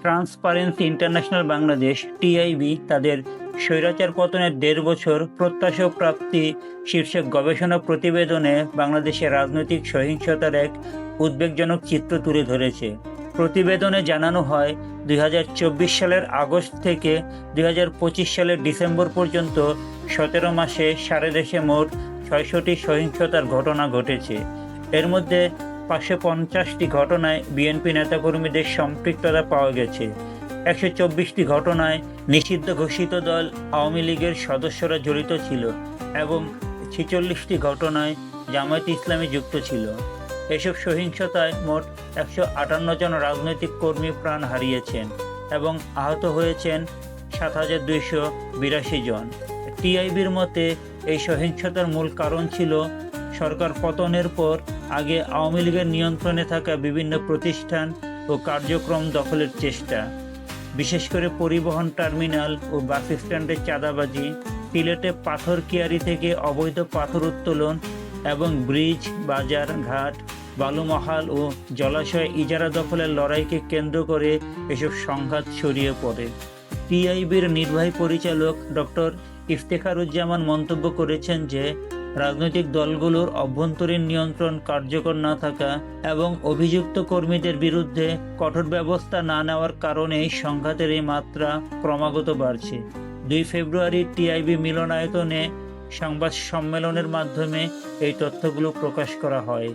Transparency international Bangladesh TIB তাদের স্বৈরাচার পতনের ১.৫ বছর প্রত্যাশা ও প্রাপ্তি শীর্ষক গবেষণা প্রতিবেদনে বাংলাদেশের রাজনৈতিক সহিংসতার এক উদ্বেগজনক চিত্র তুলে ধরেছে। প্রতিবেদনে জানানো হয়, ২০২৪ সালের আগস্ট থেকে ২০২৫ সালের ডিসেম্বর পর্যন্ত ১৭ মাসে সারা দেশে মোট ৬০০টি সহিংসতার ঘটনা ঘটেছে। এর মধ্যে ৫৫০টি ঘটনায় বিএনপি নেতাকর্মীদের সম্পৃক্ততা পাওয়া গেছে। ১২৪টি ঘটনায় নিষিদ্ধ ঘোষিত দল আওয়ামী লীগের সদস্যরা জড়িত ছিল এবং ৪৬টি ঘটনায় জামায়াত ইসলামী যুক্ত ছিল। এসব সহিংসতায় মোট ১৫৮ জন রাজনৈতিক কর্মী প্রাণ হারিয়েছেন এবং আহত হয়েছেন ৭,২৮২ জন। টিআইবির মতে এই সহিংসতার মূল কারণ ছিল সরকার পতনের পর আগে আওয়ামী লীগের নিয়ন্ত্রণে থাকা বিভিন্ন প্রতিষ্ঠান ও কার্যক্রম দখলের চেষ্টা, বিশেষ করে পরিবহন টার্মিনাল ও বাস স্ট্যান্ডে চাঁদাবাজি, সিলেটে পাথর কিয়ারি থেকে অবৈধ পাথর উত্তোলন এবং ব্রিজ, বাজার, ঘাট, বালুমহাল ও জলাশয় ইজারা দখলের লড়াইকে কেন্দ্র করে এসব সংঘাত ছড়িয়ে পড়ে। টিআইবির নির্বাহী পরিচালক ডক্টর ইফতেখারুজ্জামান মন্তব্য করেছেন যে রাজনৈতিক দলগুলোর অভ্যন্তরীণ নিয়ন্ত্রণ কার্যকর না থাকা এবং অভিযুক্ত কর্মীদের বিরুদ্ধে কঠোর ব্যবস্থা না নেওয়ার কারণেই সংঘাতের এই মাত্রা ক্রমাগত বাড়ছে। ২ ফেব্রুয়ারি টিআইবি মিলনায়তনে সংবাদ সম্মেলনের মাধ্যমে এই তথ্যগুলো প্রকাশ করা হয়।